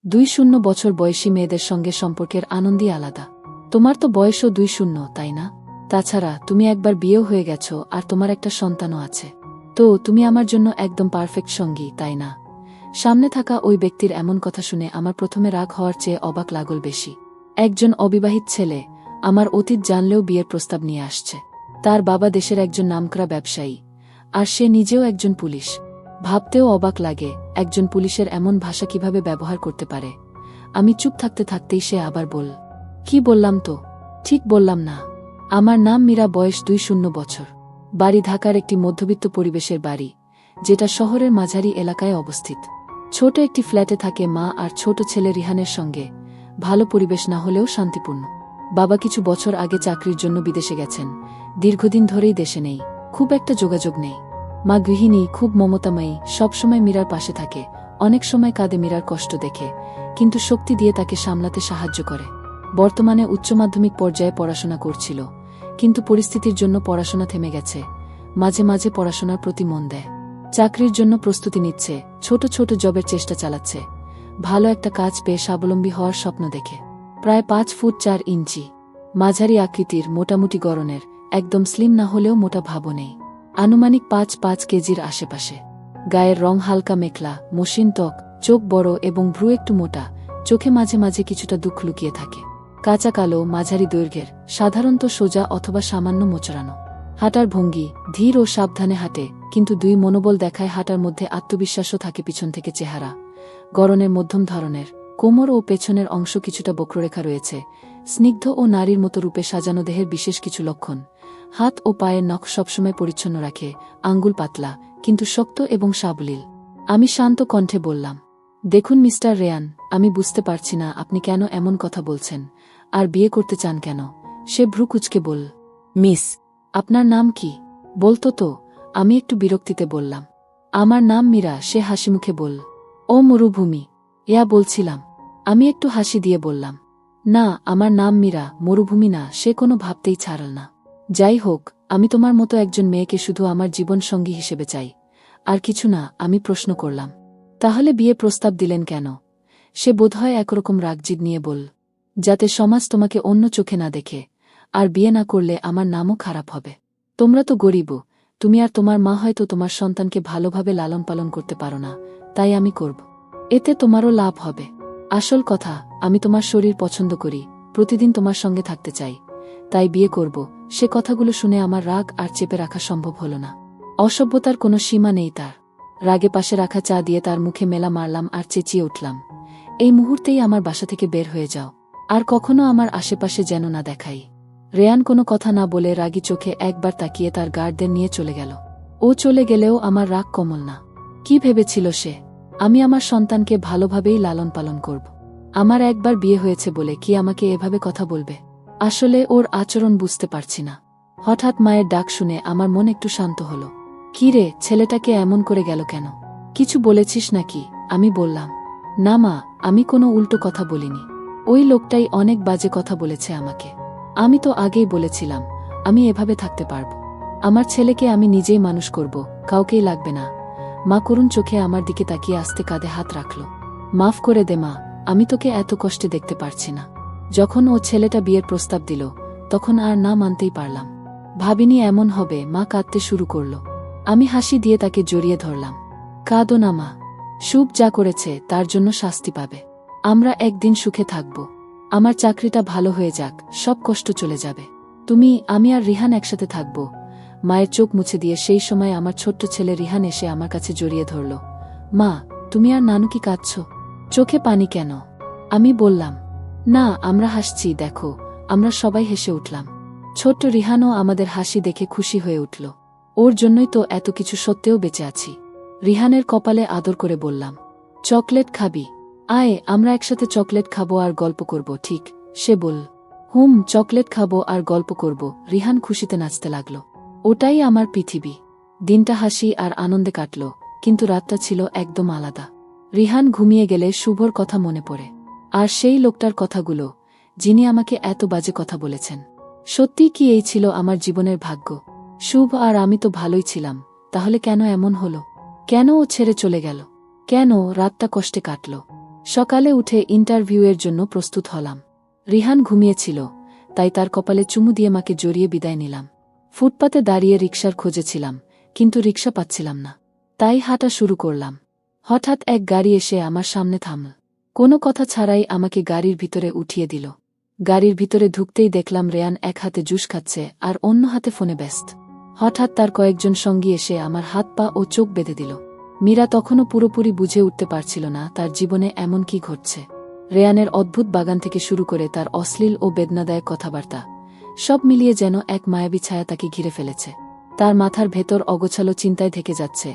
২-০ বছর বয়সী মেয়েদের সঙ্গে সম্পর্কের আনন্দই আলাদা। তোমার তো বয়সও ২-০, তাই না? তাছাড়া তুমি একবার বিয়েও হয়ে গেছ আর তোমার একটা সন্তানও আছে। তো তুমি আমার জন্য একদম পারফেক্ট সঙ্গী, তাই না? সামনে থাকা ওই ব্যক্তির এমন কথা শুনে আমার প্রথমে রাগ হওয়ার চেয়ে অবাক লাগল বেশি। একজন অবিবাহিত ছেলে আমার অতীত জানলেও বিয়ের প্রস্তাব নিয়ে আসছে। তার বাবা দেশের একজন নামকরা ব্যবসায়ী, আর সে নিজেও একজন পুলিশ। ভাবতেও অবাক লাগে একজন পুলিশের এমন ভাষা কিভাবে ব্যবহার করতে পারে। আমি চুপ থাকতে থাকতেই সে আবার বল, কি বললাম তো? ঠিক বললাম না? আমার নাম মীরা, বয়স ২-০ বছর, বাড়ি ঢাকার একটি মধ্যবিত্ত পরিবেশের বাড়ি, যেটা শহরের মাঝারি এলাকায় অবস্থিত। ছোট একটি ফ্ল্যাটে থাকে মা আর ছোট ছেলে রিহানের সঙ্গে। ভালো পরিবেশ না হলেও শান্তিপূর্ণ। বাবা কিছু বছর আগে চাকরির জন্য বিদেশে গেছেন, দীর্ঘদিন ধরেই দেশে নেই, খুব একটা যোগাযোগ নেই। মা গৃহিণী, খুব মমতাময়ী, সবসময় মীরার পাশে থাকে। অনেক সময় কাঁদে মীরার কষ্ট দেখে, কিন্তু শক্তি দিয়ে তাকে সামলাতে সাহায্য করে। বর্তমানে উচ্চ মাধ্যমিক পর্যায়ে পড়াশোনা করছিল, কিন্তু পরিস্থিতির জন্য পড়াশোনা থেমে গেছে। মাঝে মাঝে পড়াশোনার প্রতি মন দেয়। চাকরির জন্য প্রস্তুতি নিচ্ছে, ছোট ছোট জবের চেষ্টা চালাচ্ছে। ভালো একটা কাজ পেয়ে স্বাবলম্বী হওয়ার স্বপ্ন দেখে। প্রায় ৫ ফুট ৪ ইঞ্চি, মাঝারি আকৃতির, মোটামুটি গড়নের, একদম স্লিম না হলেও মোটা ভাবও নেই। আনুমানিক ৫ কেজির আশেপাশে। গায়ের রং হালকা মেখলা, মসৃণ ত্বক, চোখ বড় এবং ভ্রু একটু মোটা, চোখে মাঝে মাঝে কিছুটা দুঃখ লুকিয়ে থাকে। কাঁচা কালো, মাঝারি দৈর্ঘ্যের, সাধারণত সোজা অথবা সামান্য মোচড়ানো। হাঁটার ভঙ্গি ধীর ও সাবধানে হাঁটে, কিন্তু দুই মনোবল দেখায়। হাঁটার মধ্যে আত্মবিশ্বাসও থাকে। পিছন থেকে চেহারা গড়নের মধ্যম ধরনের, কোমর ও পেছনের অংশ কিছুটা বক্ররেখা রয়েছে। স্নিগ্ধ ও নারীর মতো রূপে সাজানো দেহের বিশেষ কিছু লক্ষণ। হাত ও পায়ের নখ সবসময় পরিচ্ছন্ন রাখে, আঙ্গুল পাতলা কিন্তু শক্ত এবং সাবলীল। আমি শান্ত কণ্ঠে বললাম, দেখুন মিস্টার রেয়ান, আমি বুঝতে পারছি না আপনি কেন এমন কথা বলছেন, আর বিয়ে করতে চান কেন। সে ভ্রু কুঁচকে বলল, মিস, আপনার নাম কি বলতো তো? আমি একটু বিরক্তিতে বললাম, আমার নাম মীরা। সে হাসিমুখে বলল, ও মরুভূমি। বলছিলাম। আমি একটু হাসি দিয়ে বললাম, না, আমার নাম মীরা, মরুভূমি না। সে কোনো ভাবতেই ছাড়ল না। যাই হোক, আমি তোমার মতো একজন মেয়েকে শুধু আমার জীবন সঙ্গী হিসেবে চাই, আর কিছু না। আমি প্রশ্ন করলাম, তাহলে বিয়ে প্রস্তাব দিলেন কেন? সে বোধহয় একরকম রাগজিদ নিয়ে বলল, যাতে সমাজ তোমাকে অন্য চোখে না দেখে, আর বিয়ে না করলে আমার নামও খারাপ হবে। তোমরা তো গরিব, তুমি আর তোমার মা হয়তো তোমার সন্তানকে ভালোভাবে লালন পালন করতে পারো না, তাই আমি করব। এতে তোমারও লাভ হবে। আসল কথা, আমি তোমার শরীর পছন্দ করি, প্রতিদিন তোমার সঙ্গে থাকতে চাই, তাই বিয়ে করব। সে কথাগুলো শুনে আমার রাগ আর চেপে রাখা সম্ভব হল না। অসভ্যতার কোনো সীমা নেই তার। রাগে পাশে রাখা চা দিয়ে তার মুখে মেলা মারলাম আর চেঁচিয়ে উঠলাম, এই মুহূর্তেই আমার বাসা থেকে বের হয়ে যাও, আর কখনো আমার আশেপাশে যেন না দেখাই। রেয়ান কোনো কথা না বলে রাগী চোখে একবার তাকিয়ে তার গার্ডদের নিয়ে চলে গেল। ও চলে গেলেও আমার রাগ কমল না। কি ভেবেছিল সে? আমি আমার সন্তানকে ভালোভাবেই লালন পালন করব। আমার একবার বিয়ে হয়েছে বলে কি আমাকে এভাবে কথা বলবে? আসলে ওর আচরণ বুঝতে পারছি না। হঠাৎ মায়ের ডাক শুনে আমার মন একটু শান্ত হল। কি রে, ছেলেটাকে এমন করে গেল কেন? কিছু বলেছিস নাকি? আমি বললাম, না মা, আমি কোনো উল্টো কথা বলিনি। ওই লোকটাই অনেক বাজে কথা বলেছে আমাকে। আমি তো আগেই বলেছিলাম আমি এভাবে থাকতে পারব। আমার ছেলেকে আমি নিজেই মানুষ করব, কাউকেই লাগবে না। মা করুণ চোখে আমার দিকে তাকিয়ে আস্তে কাঁধে হাত রাখল। মাফ করে দে মা, আমি তোকে এত কষ্টে দেখতে পারছি না। যখন ও ছেলেটা বিয়ের প্রস্তাব দিল, তখন আর না মানতেই পারলাম। ভাবিনি এমন হবে। মা কাঁদতে শুরু করল। আমি হাসি দিয়ে তাকে জড়িয়ে ধরলাম। কাঁদো না মা, শুভ যা করেছে তার জন্য শাস্তি পাবে। আমরা একদিন সুখে থাকব। আমার চাকরিটা ভালো হয়ে যাক, সব কষ্ট চলে যাবে। তুমি, আমি আর রিহান একসাথে থাকব। মায়ের চোখ মুছে দিয়ে সেই সময় আমার ছোট্ট ছেলে রিহান এসে আমার কাছে জড়িয়ে ধরল। মা, তুমি আর নানু কি কাঁদছ? চোখে পানি কেন? আমি বললাম, না, আমরা হাসছি, দেখো। আমরা সবাই হেসে উঠলাম। ছোট্ট রিহানও আমাদের হাসি দেখে খুশি হয়ে উঠল। ওর জন্যই তো এত কিছু সত্ত্বেও বেঁচে আছি। রিহানের কপালে আদর করে বললাম, চকলেট খাবি? আয়, আমরা একসাথে চকলেট খাবো আর গল্প করব, ঠিক? সে বলল, চকলেট খাবো আর গল্প করব। রিহান খুশিতে নাচতে লাগল। ওটাই আমার পৃথিবী। দিনটা হাসি আর আনন্দে কাটল, কিন্তু রাতটা ছিল একদম আলাদা। রিহান ঘুমিয়ে গেলে শুভর কথা মনে পড়ে, আর সেই লোকটার কথাগুলো, যিনি আমাকে এত বাজে কথা বলেছেন। সত্যি কি এই ছিল আমার জীবনের ভাগ্য? শুভ আর আমি তো ভালোই ছিলাম, তাহলে কেন এমন হলো? কেন ও ছেড়ে চলে গেল? কেন রাতটা কষ্টে কাটল? সকালে উঠে ইন্টারভিউয়ের জন্য প্রস্তুত হলাম। রিহান ঘুমিয়েছিল, তাই তার কপালে চুমু দিয়ে মাকে জড়িয়ে বিদায় নিলাম। ফুটপাতে দাঁড়িয়ে রিকশার খোঁজেছিলাম, কিন্তু রিকশা পাচ্ছিলাম না। তাই হাঁটা শুরু করলাম। হঠাৎ এক গাড়ি এসে আমার সামনে থামল। কোনো কথা ছাড়াই আমাকে গাড়ির ভিতরে উঠিয়ে দিল। গাড়ির ভিতরে ঢুকতেই দেখলাম রেয়ান এক হাতে জুস খাচ্ছে আর অন্য হাতে ফোনে ব্যস্ত। হঠাৎ তার কয়েকজন সঙ্গী এসে আমার হাত পা ও চোখ বেঁধে দিল। মীরা তখনও পুরোপুরি বুঝে উঠতে পারছিল না তার জীবনে এমন কি ঘটছে। রেয়ানের অদ্ভুত বাগান থেকে শুরু করে তার অশ্লীল ও বেদনাদায়ক কথাবার্তা, সব মিলিয়ে যেন এক মায়াবী ছায়া তাকে ঘিরে ফেলেছে। তার মাথার ভেতর অগোছালো চিন্তায় থেকে যাচ্ছে,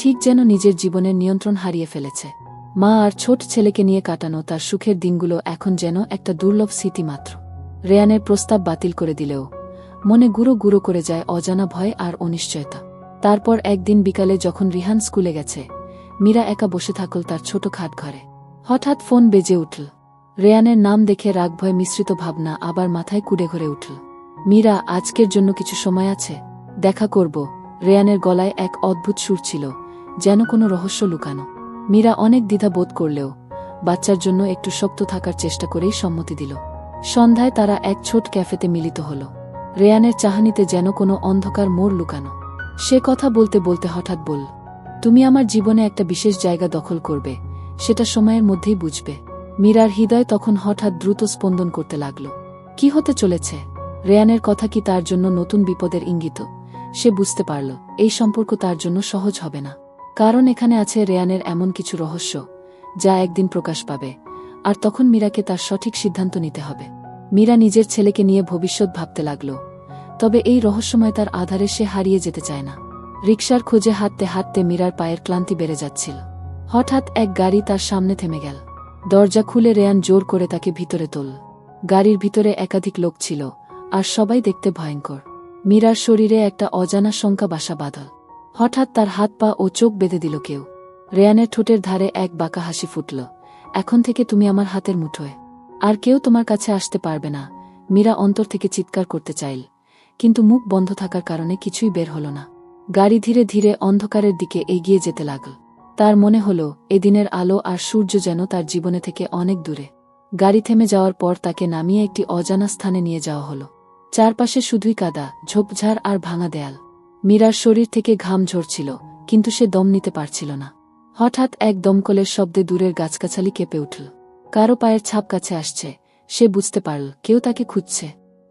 ঠিক যেন নিজের জীবনের নিয়ন্ত্রণ হারিয়ে ফেলেছে। মা আর ছোট ছেলেকে নিয়ে কাটানো তার সুখের দিনগুলো এখন যেন একটা দুর্লভ স্মৃতি মাত্র। রেয়ানের প্রস্তাব বাতিল করে দিলেও মনে গুঁড়ো গুঁড়ো করে যায় অজানা ভয় আর অনিশ্চয়তা। তারপর একদিন বিকালে যখন রিহান স্কুলে গেছে, মীরা একা বসে থাকল তার ছোট খাট ঘরে। হঠাৎ ফোন বেজে উঠল। রেয়ানের নাম দেখে রাগ ভয় মিশ্রিত ভাবনা আবার মাথায় কুড়ে ঘরে উঠল। মীরা, আজকের জন্য কিছু সময় আছে? দেখা করব। রেয়ানের গলায় এক অদ্ভুত সুর ছিল, যেন কোনো রহস্য লুকানো। মীরা অনেক দ্বিধা বোধ করলেও বাচ্চার জন্য একটু শক্ত থাকার চেষ্টা করেই সম্মতি দিল। সন্ধ্যায় তারা এক ছোট ক্যাফেতে মিলিত হল। রেয়ানের চাহনিতে যেন কোনো অন্ধকার মোড় লুকানো। সে কথা বলতে বলতে হঠাৎ বলল, তুমি আমার জীবনে একটা বিশেষ জায়গা দখল করবে, সেটা সময়ের মধ্যেই বুঝবে। মীরার হৃদয় তখন হঠাৎ দ্রুত স্পন্দন করতে লাগল। কি হতে চলেছে? রেয়ানের কথা কি তার জন্য নতুন বিপদের ইঙ্গিত? সে বুঝতে পারল এই সম্পর্ক তার জন্য সহজ হবে না, কারণ এখানে আছে রেয়ানের এমন কিছু রহস্য যা একদিন প্রকাশ পাবে, আর তখন মীরাকে তার সঠিক সিদ্ধান্ত নিতে হবে। মীরা নিজের ছেলেকে নিয়ে ভবিষ্যৎ ভাবতে লাগল, তবে এই রহস্যময়তার আধারে সে হারিয়ে যেতে চায় না। রিকশার খোঁজে হাঁটতে হাঁটতে মীরার পায়ের ক্লান্তি বেড়ে যাচ্ছিল। হঠাৎ এক গাড়ি তার সামনে থেমে গেল। দরজা খুলে রেয়ান জোর করে তাকে ভিতরে তোল। গাড়ির ভিতরে একাধিক লোক ছিল, আর সবাই দেখতে ভয়ঙ্কর। মীরার শরীরে একটা অজানা শঙ্কা বাসা বাঁধল। হঠাৎ তার হাত পা ও চোখ বেঁধে দিল কেউ। রেয়ানের ঠোঁটের ধারে এক বাঁকা হাসি ফুটল। এখন থেকে তুমি আমার হাতের মুঠোয়, আর কেউ তোমার কাছে আসতে পারবে না। মীরা অন্তর থেকে চিৎকার করতে চাইল, কিন্তু মুখ বন্ধ থাকার কারণে কিছুই বের হল না। গাড়ি ধীরে ধীরে অন্ধকারের দিকে এগিয়ে যেতে লাগল। তার মনে হল এদিনের আলো আর সূর্য যেন তার জীবনে থেকে অনেক দূরে। গাড়ি থেমে যাওয়ার পর তাকে নামিয়ে একটি অজানা স্থানে নিয়ে যাওয়া হল। চারপাশে শুধুই কাদা, ঝোপঝাড় আর ভাঙা দেয়াল। মীরার শরীর থেকে ঘাম ঝরছিল, কিন্তু সে দম নিতে পারছিল না। হঠাৎ এক দমকলের শব্দে দূরের গাছগাছালি কেঁপে উঠল। কারো পায়ের ছাপ কাছে আসছে। সে বুঝতে পারল কেউ তাকে খুঁজছে।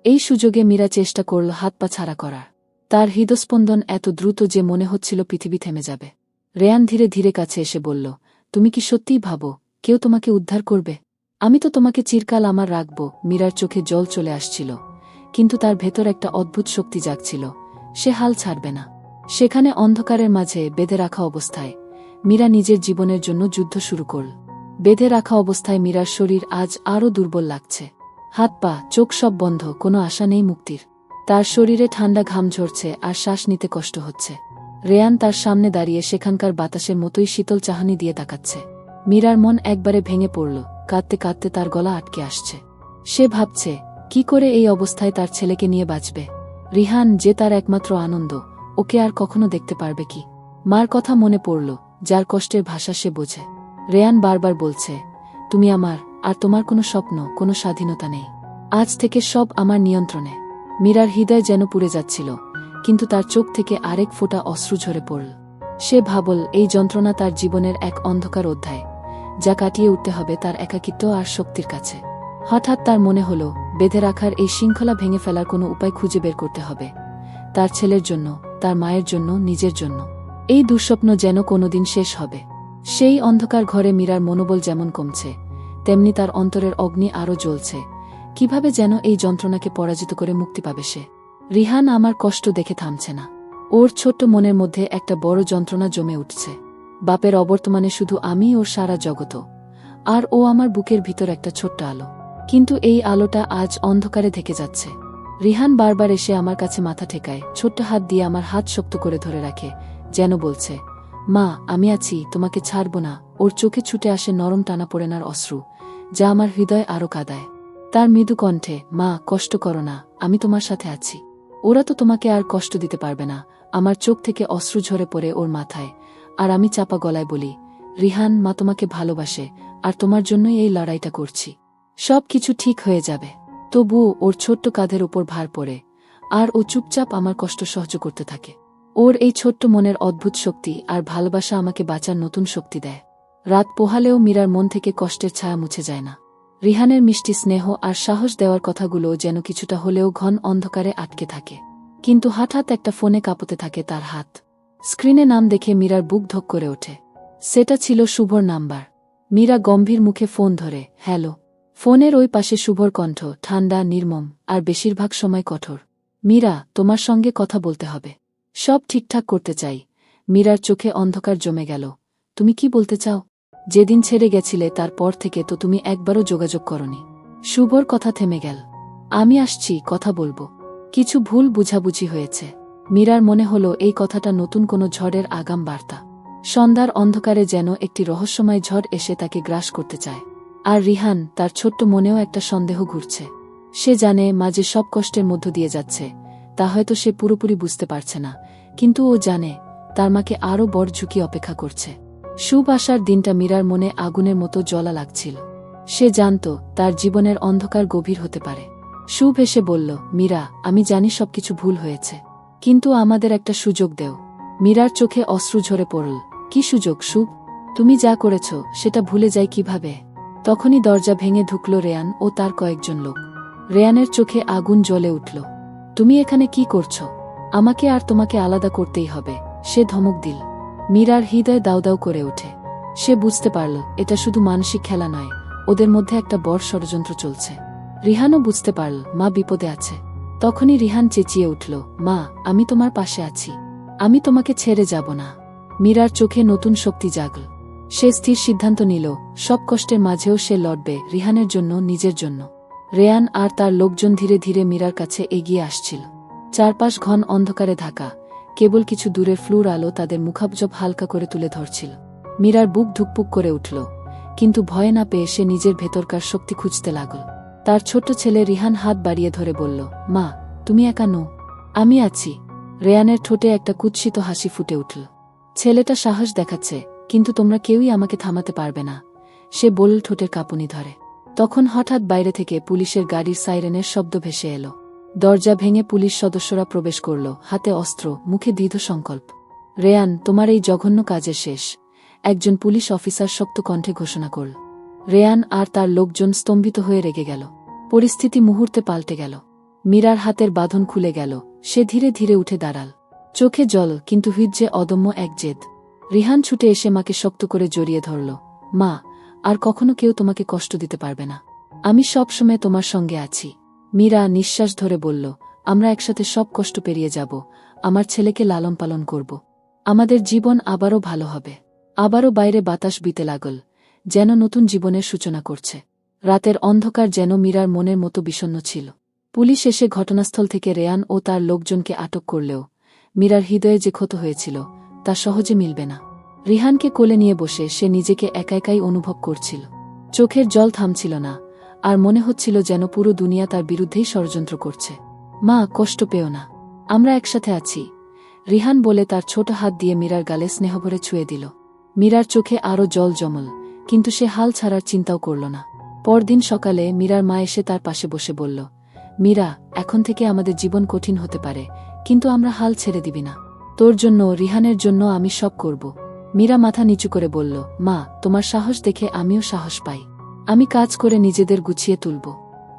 এই সুযোগে মীরা চেষ্টা করল হাত পা ছাড়া করার। তার হৃদস্পন্দন এত দ্রুত যে মনে হচ্ছিল পৃথিবী থেমে যাবে। রেয়ান ধীরে ধীরে কাছে এসে বলল, তুমি কি সত্যিই ভাবো কেউ তোমাকে উদ্ধার করবে? আমি তো তোমাকে চিরকাল আমার রাখব। মীরার চোখে জল চলে আসছিল, কিন্তু তার ভেতর একটা অদ্ভুত শক্তি জাগছিল। সে হাল ছাড়বে না। সেখানে অন্ধকারের মাঝে বেঁধে রাখা অবস্থায় মীরা নিজের জীবনের জন্য যুদ্ধ শুরু করল। বেঁধে রাখা অবস্থায় মীরার শরীর আজ আরও দুর্বল লাগছে। হাত পা চোখ সব বন্ধ, কোনো আশা নেই মুক্তির। তার শরীরে ঠান্ডা ঘাম ঝরছে আর শ্বাস নিতে কষ্ট হচ্ছে। রেয়ান তার সামনে দাঁড়িয়ে সেখানকার বাতাসের মতোই শীতল চাহনি দিয়ে তাকাচ্ছে। মীরার মন একবারে ভেঙে পড়ল। কাঁদতে কাঁদতে তার গলা আটকে আসছে। সে ভাবছে কি করে এই অবস্থায় তার ছেলেকে নিয়ে বাঁচবে। রিহান যে তার একমাত্র আনন্দ, ওকে আর কখনো দেখতে পারবে কি? মার কথা মনে পড়ল, যার কষ্টের ভাষা সে বোঝে। রেয়ান বারবার বলছে, তুমি আমার, আর তোমার কোনো স্বপ্ন, কোনো স্বাধীনতা নেই। আজ থেকে সব আমার নিয়ন্ত্রণে। মীরার হৃদয় যেন পুড়ে যাচ্ছিল, কিন্তু তার চোখ থেকে আরেক ফোঁটা অশ্রু ঝরে পড়ল। সে ভাবল এই যন্ত্রণা তার জীবনের এক অন্ধকার অধ্যায়, যা কাটিয়ে উঠতে হবে তার একাকিত্ব আর শক্তির কাছে। হঠাৎ তার মনে হল বেঁধে রাখার এই শৃঙ্খলা ভেঙে ফেলার কোনো উপায় খুঁজে বের করতে হবে। তার ছেলের জন্য, তার মায়ের জন্য, নিজের জন্য। এই দুঃস্বপ্ন যেন কোনোদিন শেষ হবে। সেই অন্ধকার ঘরে মীরার মনোবল যেমন কমছে, তেমনি তার অন্তরের অগ্নি আরও জ্বলছে। কিভাবে যেন এই যন্ত্রণাকে পরাজিত করে মুক্তি পাবে সে। রিহান আমার কষ্ট দেখে থামছে না। ওর ছোট্ট মনের মধ্যে একটা বড় যন্ত্রণা জমে উঠছে। বাপের অবর্তমানে শুধু আমি ওর সারা জগত, আর ও আমার বুকের ভিতর একটা ছোট্ট আলো। কিন্তু এই আলোটা আজ অন্ধকারে ঢেকে যাচ্ছে। রিহান বারবার এসে আমার কাছে মাথা ঠেকায়, ছোট্ট হাত দিয়ে আমার হাত শক্ত করে ধরে রাখে, যেন বলছে, মা আমি আছি, তোমাকে ছাড়ব না। ওর চোখে ছুটে আসে নরম টানাপোড়েনার অশ্রু, যা আমার হৃদয় আরও কাঁদায়। তার মৃদু কণ্ঠে, মা কষ্ট করো না, আমি তোমার সাথে আছি। ওরা তো তোমাকে আর কষ্ট দিতে পারবে না। আমার চোখ থেকে অশ্রু ঝরে পড়ে ওর মাথায়, আর আমি চাপা গলায় বলি, রিহান, মা তোমাকে ভালোবাসে, আর তোমার জন্যই এই লড়াইটা করছি। সব কিছু ঠিক হয়ে যাবে। তবুও ওর ছোট্ট কাঁধের ওপর ভার পড়ে, আর ও চুপচাপ আমার কষ্ট সহ্য করতে থাকে। ওর এই ছোট্ট মনের অদ্ভুত শক্তি আর ভালোবাসা আমাকে বাঁচার নতুন শক্তি দেয়। রাত পোহালেও মীরার মন থেকে কষ্টের ছায়া মুছে যায় না। রিহানের মিষ্টি স্নেহ আর সাহস দেওয়ার কথাগুলো যেন কিছুটা হলেও ঘন অন্ধকারে আটকে থাকে। কিন্তু হঠাৎ একটা ফোনে কাঁপতে থাকে তার হাত। স্ক্রিনে নাম দেখে মীরার বুক ধক করে ওঠে। সেটা ছিল শুভর নাম্বার। মীরা গম্ভীর মুখে ফোন ধরে, হ্যালো। ফোনের ওই পাশে শুভর কণ্ঠ, ঠান্ডা, নির্মম, আর বেশিরভাগ সময় কঠোর। মীরা, তোমার সঙ্গে কথা বলতে হবে। সব ঠিকঠাক করতে চাই। মীরার চোখে অন্ধকার জমে গেল। তুমি কি বলতে চাও? যেদিন ছেড়ে গেছিলে তারপর থেকে তো তুমি একবারও যোগাযোগ করনি। শুভর কথা থেমে গেল। আমি আসছি, কথা বলবো। কিছু ভুল বুঝাবুঝি হয়েছে। মীরার মনে হলো এই কথাটা নতুন কোনো ঝড়ের আগাম বার্তা। সন্ধ্যার অন্ধকারে যেন একটি রহস্যময় ঝড় এসে তাকে গ্রাস করতে চায়। আর রিহান, তার ছোট্ট মনেও একটা সন্দেহ ঘুরছে। সে জানে মা যে সব কষ্টের মধ্য দিয়ে যাচ্ছে, তা হয়তো সে পুরোপুরি বুঝতে পারছে না, কিন্তু ও জানে তার মাকে আরও বড় ঝুঁকি অপেক্ষা করছে। শুভ আসার দিনটা মীরার মনে আগুনের মতো জ্বলা লাগছিল। সে জানত তার জীবনের অন্ধকার গভীর হতে পারে। শুভ এসে বলল, মীরা, আমি জানি সবকিছু ভুল হয়েছে, কিন্তু আমাদের একটা সুযোগ দেও। মীরার চোখে অশ্রু ঝরে পড়ল। কি সুযোগ শুভ? তুমি যা করেছ সেটা ভুলে যাই কিভাবে? তখনই দরজা ভেঙে ঢুকল রেয়ান ও তার কয়েকজন লোক। রেয়ানের চোখে আগুন জ্বলে উঠল। তুমি এখানে কি করছো? আমাকে আর তোমাকে আলাদা করতেই হবে, সে ধমক দিল। মীরার হৃদয় দাউ দাউ করে ওঠে। সে বুঝতে পারল এটা শুধু মানসিক খেলা নয়, ওদের মধ্যে একটা বড় ষড়যন্ত্র চলছে। রিহানও বুঝতে পারল মা বিপদে আছে। তখনই রিহান চেঁচিয়ে উঠল, মা, আমি তোমার পাশে আছি। আমি তোমাকে ছেড়ে যাব না। মীরার চোখে নতুন শক্তি জাগল। সে স্থির সিদ্ধান্ত নিল, সব কষ্টের মাঝেও সে লড়বে, রিহানের জন্য, নিজের জন্য। রেয়ান আর তার লোকজন ধীরে ধীরে মীরার কাছে এগিয়ে আসছিল। চারপাশ ঘন অন্ধকারে ঢাকা, কেবল কিছু দূরের ফ্লুর আলো তাদের মুখাবজব হালকা করে তুলে ধরছিল। মীরার বুক ধুকপুক করে উঠল, কিন্তু ভয় না পেয়ে সে নিজের ভেতরকার শক্তি খুঁজতে লাগল। তার ছোট্ট ছেলে রিহান হাত বাড়িয়ে ধরে বলল, মা, তুমি একা নও, আমি আছি। রেয়ানের ঠোঁটে একটা কুৎসিত হাসি ফুটে উঠল। ছেলেটা সাহস দেখাচ্ছে, কিন্তু তোমরা কেউই আমাকে থামাতে পারবে না, সে বলল ঠোঁটের কাঁপুনি ধরে। তখন হঠাৎ বাইরে থেকে পুলিশের গাড়ির সাইরেনের শব্দ ভেসে এলো। দরজা ভেঙে পুলিশ সদস্যরা প্রবেশ করল, হাতে অস্ত্র, মুখে দৃঢ় সংকল্প। রেয়ান, তোমার এই জঘন্য কাজের শেষ, একজন পুলিশ অফিসার শক্ত কণ্ঠে ঘোষণা করল। রেয়ান আর তার লোকজন স্তম্ভিত হয়ে রেগে গেল। পরিস্থিতি মুহূর্তে পাল্টে গেল। মীরার হাতের বাঁধন খুলে গেল। সে ধীরে ধীরে উঠে দাঁড়াল, চোখে জল, কিন্তু হৃদয়ে অদম্য এক জেদ। রিহান ছুটে এসে মাকে শক্ত করে জড়িয়ে ধরল। মা, আর কখনো কেউ তোমাকে কষ্ট দিতে পারবে না, আমি সবসময় তোমার সঙ্গে আছি। মীরা নিঃশ্বাস ধরে বলল, আমরা একসাথে সব কষ্ট পেরিয়ে যাব, আমার ছেলেকে লালন পালন করব, আমাদের জীবন আবারও ভালো হবে। আবারও বাইরে বাতাস বিতে লাগল, যেন নতুন জীবনের সূচনা করছে। রাতের অন্ধকার যেন মীরার মনের মতো বিষণ্ণ ছিল। পুলিশ এসে ঘটনাস্থল থেকে রেয়ান ও তার লোকজনকে আটক করলেও মীরার হৃদয়ে যে ক্ষত হয়েছিল তা সহজে মিলবে না। রিহানকে কোলে নিয়ে বসে সে নিজেকে একা একাই অনুভব করছিল। চোখের জল থামছিল না, আর মনে হচ্ছিল যেন পুরো দুনিয়া তার বিরুদ্ধেই ষড়যন্ত্র করছে। মা, কষ্ট পেও না, আমরা একসাথে আছি, রিহান বলে তার ছোট হাত দিয়ে মীরার গালে স্নেহভরে ছুঁয়ে দিল। মীরার চোখে আরও জল জমল, কিন্তু সে হাল ছাড়ার চিন্তাও করল না। পরদিন সকালে মীরার মা এসে তার পাশে বসে বলল, মীরা, এখন থেকে আমাদের জীবন কঠিন হতে পারে, কিন্তু আমরা হাল ছেড়ে দিবি না। তোর জন্য, রিহানের জন্য আমি সব করব। মীরা মাথা নিচু করে বলল, মা, তোমার সাহস দেখে আমিও সাহস পাই। আমি কাজ করে নিজেদের গুছিয়ে তুলব,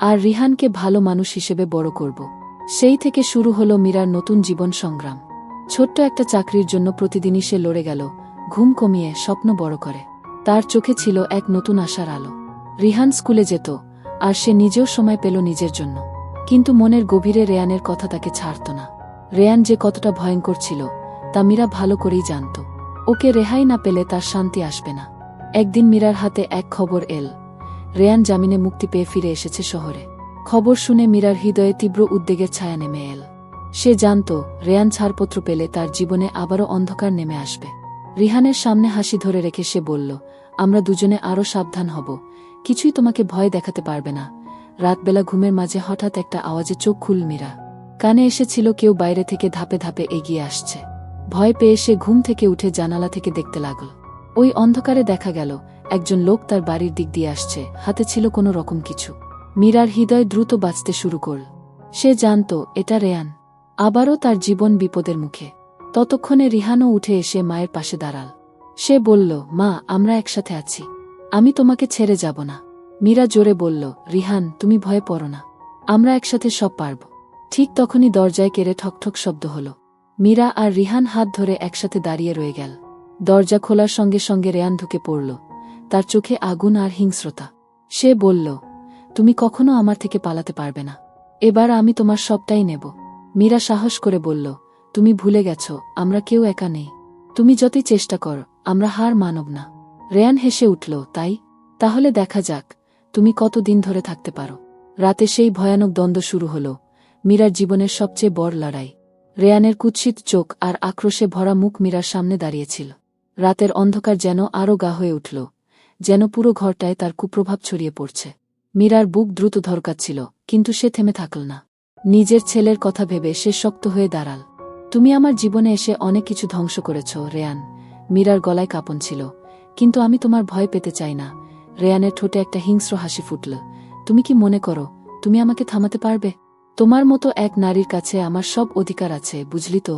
আর রিহানকে ভালো মানুষ হিসেবে বড় করব। সেই থেকে শুরু হলো মীরার নতুন জীবন সংগ্রাম। ছোট্ট একটা চাকরির জন্য প্রতিদিনই সে লড়ে গেল, ঘুম কমিয়ে স্বপ্ন বড় করে। তার চোখে ছিল এক নতুন আশার আলো। রিহান স্কুলে যেত, আর সে নিজেও সময় পেল নিজের জন্য। কিন্তু মনের গভীরে রেয়ানের কথা তাকে ছাড়ত না। রেয়ান যে কতটা ভয়ঙ্কর ছিল তা মীরা ভালো করেই জানত। ওকে রেহাই না পেলে তার শান্তি আসবে না। একদিন মীরার হাতে এক খবর এল, রেয়ান জামিনে মুক্তি পেয়ে ফিরে এসেছে শহরে। খবর শুনে মীরার হৃদয়ে তীব্র উদ্বেগের ছায়া নেমে এল। সে জানত রেয়ান ছাড়পত্র পেলে তার জীবনে আবারও অন্ধকার নেমে আসবে। রিহানের সামনে হাসি ধরে রেখে সে বলল, আমরা দুজনে আরও সাবধান হব, কিছুই তোমাকে ভয় দেখাতে পারবে না। রাতবেলা ঘুমের মাঝে হঠাৎ একটা আওয়াজে চোখ খুল মীরা। কানে এসেছিল কেউ বাইরে থেকে ধাপে ধাপে এগিয়ে আসছে। ভয় পেয়ে সে ঘুম থেকে উঠে জানালা থেকে দেখতে লাগল। ওই অন্ধকারে দেখা গেল একজন লোক তার বাড়ির দিক দিয়ে আসছে, হাতে ছিল কোনো রকম কিছু। মীরার হৃদয় দ্রুত বাজতে শুরু করল। সে জানত এটা রেয়ান। আবারও তার জীবন বিপদের মুখে। ততক্ষণে রিহানও উঠে এসে মায়ের পাশে দাঁড়াল। সে বলল, মা, আমরা একসাথে আছি। আমি তোমাকে ছেড়ে যাব না। মীরা জোরে বলল, রিহান, তুমি ভয় পড়ো না। আমরা একসাথে সব পারব। ঠিক তখনই দরজায় কেড়ে ঠকঠক শব্দ হল। মীরা আর রিহান হাত ধরে একসাথে দাঁড়িয়ে রয়ে গেল। দরজা খোলার সঙ্গে সঙ্গে রেয়ান ঢুকে পড়ল। তার চোখে আগুন আর হিংস্রতা। সে বলল, তুমি কখনো আমার থেকে পালাতে পারবে না। এবার আমি তোমার সবটাই নেব। মীরা সাহস করে বলল, তুমি ভুলে গেছ আমরা কেউ একা নেই। তুমি যতই চেষ্টা কর, আমরা হার মানব না। রেয়ান হেসে উঠল, তাই? তাহলে দেখা যাক তুমি কতদিন ধরে থাকতে পারো। রাতে সেই ভয়ানক দ্বন্দ্ব শুরু হল, মীরার জীবনের সবচেয়ে বড় লড়াই। রেয়ানের কুৎসিত চোখ আর আক্রোশে ভরা মুখ মীরার সামনে দাঁড়িয়েছিল। রাতের অন্ধকার যেন আরও গা হয়ে উঠল, যেন পুরো ঘরটায় তার কুপ্রভাব ছড়িয়ে পড়ছে। মীরার বুক দ্রুত ধরকাচ্ছিল, কিন্তু সে থেমে থাকল না। নিজের ছেলের কথা ভেবে সে শক্ত হয়ে দাঁড়াল। তুমি আমার জীবনে এসে অনেক কিছু ধ্বংস করেছ রেয়ান। মীরার গলায় কাঁপন ছিল, কিন্তু আমি তোমার ভয় পেতে চাই না। রেয়ানের ঠোঁটে একটা হিংস্র হাসি ফুটল। তুমি কি মনে করো তুমি আমাকে থামাতে পারবে? তোমার মতো এক নারীর কাছে আমার সব অধিকার আছে, বুঝলি তো?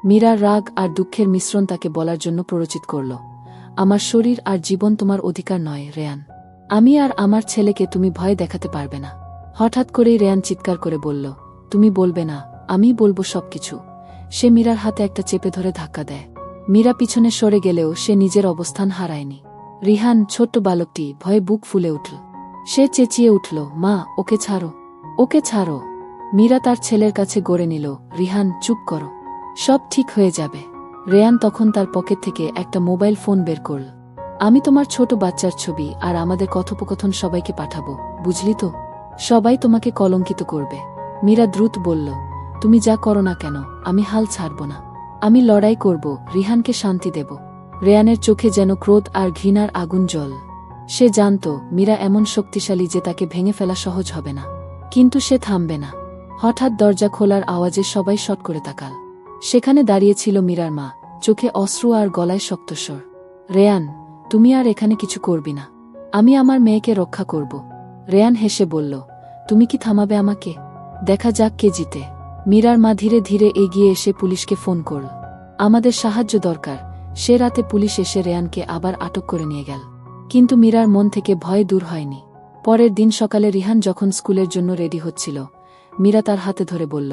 মীরার রাগ আর দুঃখের মিশ্রণ তাকে বলার জন্য প্ররোচিত করল, আমার শরীর আর জীবন তোমার অধিকার নয় রেয়ান। আমি আর আমার ছেলেকে তুমি ভয় দেখাতে পারবে না। হঠাৎ করেই রেয়ান চিৎকার করে বলল, তুমি বলবে না, আমি বলবো সবকিছু। সে মীরার হাতে একটা চেপে ধরে ধাক্কা দেয়। মীরা পিছনে সরে গেলেও সে নিজের অবস্থান হারায়নি। রিহান, ছোট্ট বালকটি, ভয়ে বুক ফুলে উঠল। সে চেঁচিয়ে উঠল, মা, ওকে ছাড়ো, ওকে ছাড়ো। মীরা তার ছেলের কাছে গড়ে নিল, রিহান, চুপ করো, সব ঠিক হয়ে যাবে। রেয়ান তখন তার পকেট থেকে একটা মোবাইল ফোন বের করল। আমি তোমার ছোট বাচ্চার ছবি আর আমাদের কথোপকথন সবাইকে পাঠাবো, বুঝলি তো? সবাই তোমাকে কলঙ্কিত করবে। মীরা দ্রুত বলল, তুমি যা করো না কেন, আমি হাল ছাড়ব না। আমি লড়াই করব, রিহানকে শান্তি দেব। রেয়ানের চোখে যেন ক্রোধ আর ঘৃণার আগুন জ্বল। সে জানত মীরা এমন শক্তিশালী যে তাকে ভেঙে ফেলা সহজ হবে না। কিন্তু সে থামবে না। হঠাৎ দরজা খোলার আওয়াজে সবাই শট করে তাকাল। সেখানে দাঁড়িয়েছিল মীরার মা, চোখে অশ্রু আর গলায় শক্তস্বর। রেয়ান, তুমি আর এখানে কিছু করবি না। আমি আমার মেয়েকে রক্ষা করব। রেয়ান হেসে বলল, তুমি কি থামাবে আমাকে? দেখা যাক কে জিতে। মীরার মা ধীরে ধীরে এগিয়ে এসে পুলিশকে ফোন করল। আমাদের সাহায্য দরকার। সে রাতে পুলিশ এসে রেয়ানকে আবার আটক করে নিয়ে গেল। কিন্তু মীরার মন থেকে ভয় দূর হয়নি। পরের দিন সকালে রিহান যখন স্কুলের জন্য রেডি হচ্ছিল, মীরা তার হাতে ধরে বলল,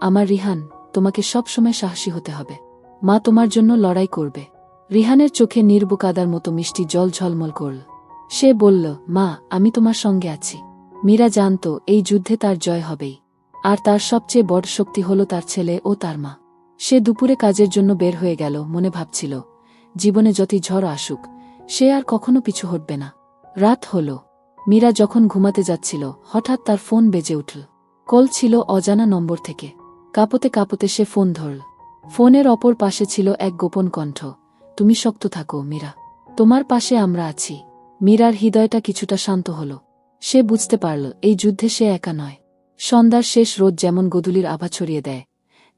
আমার রিহান, তোমাকে সব সময় সাহসী হতে হবে। মা তোমার জন্য লড়াই করবে। রিহানের চোখে নির্বু কাদার মতো মিষ্টি জল ঝলমল করল। সে বলল, মা, আমি তোমার সঙ্গে আছি। মীরা জানত এই যুদ্ধে তার জয় হবেই। আর তার সবচেয়ে বড় শক্তি হল তার ছেলে ও তার মা। সে দুপুরে কাজের জন্য বের হয়ে গেল, মনে ভাবছিল, জীবনে যতই ঝড় আসুক, সে আর কখনো পিছু হটবে না। রাত হল। মীরা যখন ঘুমাতে যাচ্ছিল, হঠাৎ তার ফোন বেজে উঠল। কল ছিল অজানা নম্বর থেকে। কাঁপতে কাঁপতে সে ফোন ধরল। ফোনের অপর পাশে ছিল এক গোপন কণ্ঠ, তুমি শক্ত থাকো মীরা, তোমার পাশে আমরা আছি। মীরার হৃদয়টা কিছুটা শান্ত হল। সে বুঝতে পারল এই যুদ্ধে সে একা নয়। সন্ধ্যার শেষ রোদ যেমন গোধূলির আভা ছড়িয়ে দেয়,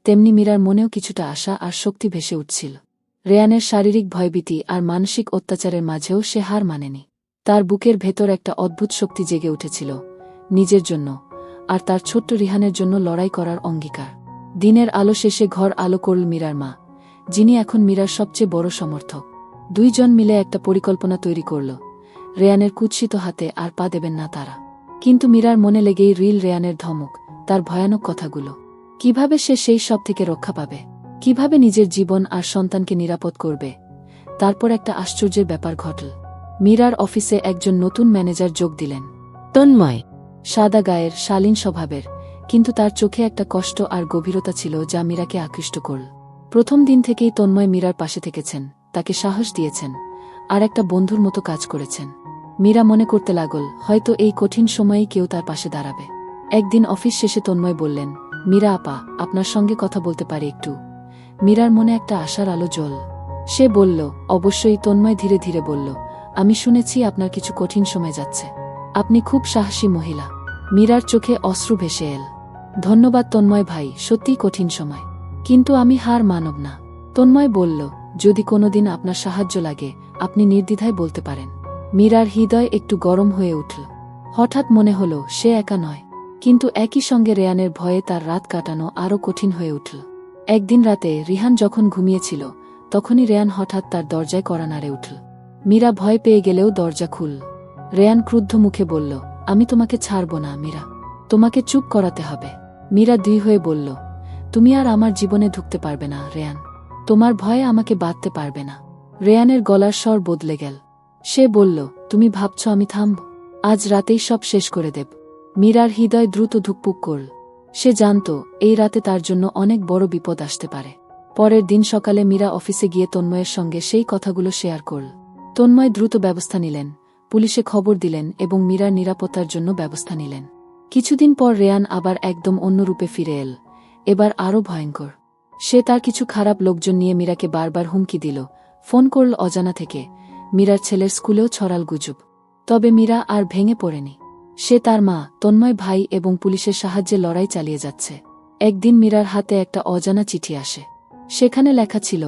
তেমনি মীরার মনেও কিছুটা আশা আর শক্তি ভেসে উঠছিল। রেয়ানের শারীরিক ভয়ভীতি আর মানসিক অত্যাচারের মাঝেও সে হার মানেনি। তার বুকের ভেতর একটা অদ্ভুত শক্তি জেগে উঠেছিল, নিজের জন্য আর তার ছোট্ট রিহানের জন্য লড়াই করার অঙ্গীকার। দিনের আলো শেষে ঘর আলো করল মীরার মা, যিনি এখন মীরার সবচেয়ে বড় সমর্থক। দুইজন মিলে একটা পরিকল্পনা তৈরি করল। রেয়ানের কুৎসিত হাতে আর পা দেবেন না তারা। কিন্তু মীরার মনে লেগেই রিল রেয়ানের ধমক, তার ভয়ানক কথাগুলো। কিভাবে সে সেই সব থেকে রক্ষা পাবে? কিভাবে নিজের জীবন আর সন্তানকে নিরাপদ করবে? তারপর একটা আশ্চর্যের ব্যাপার ঘটল। মীরার অফিসে একজন নতুন ম্যানেজার যোগ দিলেন। তন্ময়, সাদা গায়ের, শালীন স্বভাবের, কিন্তু তার চোখে একটা কষ্ট আর গভীরতা ছিল যা মীরাকে আকৃষ্ট করল। প্রথম দিন থেকেই তন্ময় মীরার পাশে থেকেছেন, তাকে সাহস দিয়েছেন, আর একটা বন্ধুর মতো কাজ করেছেন। মীরা মনে করতে লাগল, হয়তো এই কঠিন সময়েই কেউ তার পাশে দাঁড়াবে। একদিন অফিস শেষে তন্ময় বললেন, মীরা আপা, আপনার সঙ্গে কথা বলতে পারি একটু? মীরার মনে একটা আশার আলো জ্বল। সে বলল, অবশ্যই। তন্ময় ধীরে ধীরে বলল, আমি শুনেছি আপনার কিছু কঠিন সময় যাচ্ছে। আপনি খুব সাহসী মহিলা। মীরার চোখে অশ্রু ভেসে এল। ধন্যবাদ তন্ময় ভাই, সত্যিই কঠিন সময়, কিন্তু আমি হার মানব না। তন্ময় বলল, যদি কোনোদিন আপনার সাহায্য লাগে, আপনি নির্দ্বিধায় বলতে পারেন। মীরার হৃদয় একটু গরম হয়ে উঠল। হঠাৎ মনে হল সে একা নয়, কিন্তু একই সঙ্গে রেয়ানের ভয়ে তার রাত কাটানো আরও কঠিন হয়ে উঠল। একদিন রাতে রিহান যখন ঘুমিয়েছিল, তখনই রেয়ান হঠাৎ তার দরজায় কড়া নাড়ে উঠল। মীরা ভয় পেয়ে গেলেও দরজা খুলল। রেয়ান ক্রুদ্ধ মুখে বলল, আমি তোমাকে ছাড়ব না মীরা, তোমাকে চুপ করাতে হবে। মীরা দুই হয়ে বলল, তুমি আর আমার জীবনে ঢুকতে পারবে না রেয়ান, তোমার ভয়ে আমাকে বাঁধতে পারবে না। রেয়ানের গলার স্বর বদলে গেল। সে বলল, তুমি ভাবছ আমি থামব? আজ রাতেই সব শেষ করে দেব। মীরার হৃদয় দ্রুত ধুকপুক করল। সে জানত এই রাতে তার জন্য অনেক বড় বিপদ আসতে পারে। পরের দিন সকালে মীরা অফিসে গিয়ে তন্ময়ের সঙ্গে সেই কথাগুলো শেয়ার করল। তন্ময় দ্রুত ব্যবস্থা নিলেন, পুলিশে খবর দিলেন এবং মীরার নিরাপত্তার জন্য ব্যবস্থা নিলেন। কিছুদিন পর রেয়ান আবার একদম অন্য রূপে ফিরে এল, এবার আরও ভয়ঙ্কর। সে তার কিছু খারাপ লোকজন নিয়ে মীরাকে বারবার হুমকি দিল, ফোন করল অজানা থেকে। মীরার ছেলের স্কুলেও ছড়াল গুজব। তবে মীরা আর ভেঙে পড়েনি। সে তার মা, তন্ময় ভাই এবং পুলিশের সাহায্যে লড়াই চালিয়ে যাচ্ছে। একদিন মীরার হাতে একটা অজানা চিঠি আসে। সেখানে লেখা ছিল,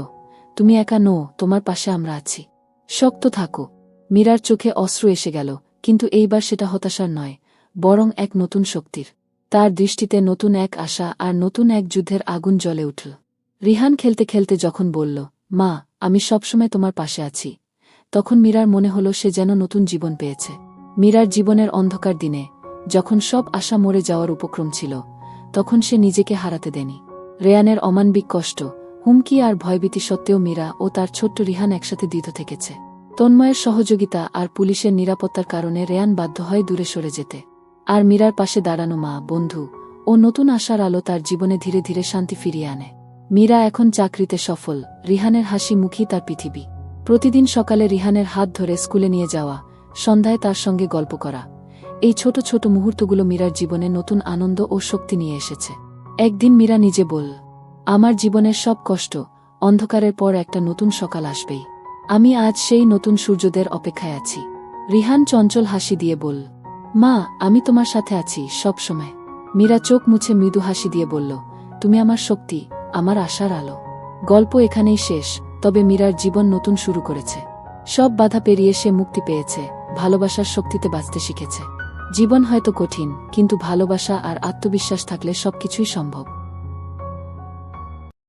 তুমি একা নও, তোমার পাশে আমরা আছি, শক্ত থাকো। মীরার চোখে অশ্রু এসে গেল, কিন্তু এইবার সেটা হতাশার নয়, বরং এক নতুন শক্তির। তার দৃষ্টিতে নতুন এক আশা আর নতুন এক যুদ্ধের আগুন জ্বলে উঠল। রিহান খেলতে খেলতে যখন বলল, মা, আমি সবসময় তোমার পাশে আছি, তখন মীরার মনে হল সে যেন নতুন জীবন পেয়েছে। মীরার জীবনের অন্ধকার দিনে, যখন সব আশা মরে যাওয়ার উপক্রম ছিল, তখন সে নিজেকে হারাতে দেনি। রেয়ানের অমানবিক কষ্ট, হুমকি আর ভয়ভীতি সত্ত্বেও মীরা ও তার ছোট্ট রিহান একসাথে দৃঢ় থেকেছে। তন্ময়ের সহযোগিতা আর পুলিশের নিরাপত্তার কারণে রেয়ান বাধ্য হয় দূরে সরে যেতে। আর মীরার পাশে দাঁড়ানো মা, বন্ধু ও নতুন আশার আলো তার জীবনে ধীরে ধীরে শান্তি ফিরিয়ে আনে। মীরা এখন চাকরিতে সফল, রিহানের হাসি মুখী তার পৃথিবী। প্রতিদিন সকালে রিহানের হাত ধরে স্কুলে নিয়ে যাওয়া, সন্ধ্যায় তার সঙ্গে গল্প করা, এই ছোট ছোট মুহূর্তগুলো মীরার জীবনে নতুন আনন্দ ও শক্তি নিয়ে এসেছে। একদিন মীরা নিজে বলল, আমার জীবনের সব কষ্ট, অন্ধকারের পর একটা নতুন সকাল আসবেই। আমি আজ সেই নতুন সূর্যোদয়ের অপেক্ষায় আছি। রিহান চঞ্চল হাসি দিয়ে বলল, মা, আমি তোমার সাথে আছি সব সময়। মীরা চোখ মুছে মৃদু হাসি দিয়ে বলল, তুমি আমার শক্তি, আমার আশার আলো। গল্প এখানেই শেষ, তবে মীরার জীবন নতুন শুরু করেছে। সব বাধা পেরিয়ে সে মুক্তি পেয়েছে, ভালোবাসার শক্তিতে বাঁচতে শিখেছে। জীবন হয়তো কঠিন, কিন্তু ভালোবাসা আর আত্মবিশ্বাস থাকলে সবকিছুই সম্ভব।